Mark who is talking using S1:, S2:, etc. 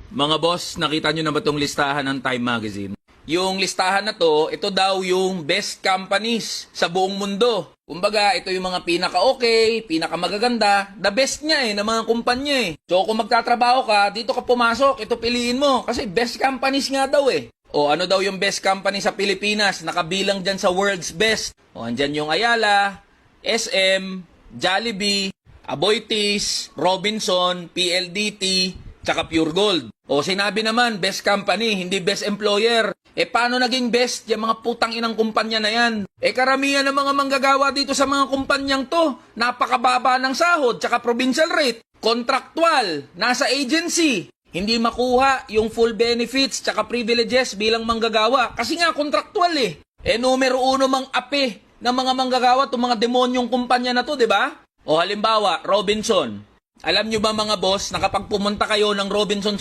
S1: Mga boss, nakita nyo na ba itong listahan ng Time Magazine? Yung listahan na to, ito daw yung best companies sa buong mundo. Kumbaga, ito yung mga pinaka-okay, pinaka-magaganda, the best niya ng mga kumpanya So kung magtatrabaho ka, dito ka pumasok, ito piliin mo. Kasi best companies nga daw O ano daw yung best company sa Pilipinas, nakabilang dyan sa world's best. O andyan yung Ayala, SM, Jollibee, Aboitiz, Robinson, PLDT, tsaka Pure Gold. O sinabi naman, best company, hindi best employer. Paano naging best yung mga putang inang kumpanya na yan? Karamihan ng mga manggagawa dito sa mga kumpanyang to, napakababa ng sahod, tsaka provincial rate, contractual, nasa agency. Hindi makuha yung full benefits tsaka privileges bilang manggagawa. Kasi nga, contractual numero uno mang ape ng mga manggagawa itong mga demonyong kumpanya na to, di ba? O halimbawa, Robinson. Alam nyo ba mga boss, na kapag pumunta kayo ng Robinson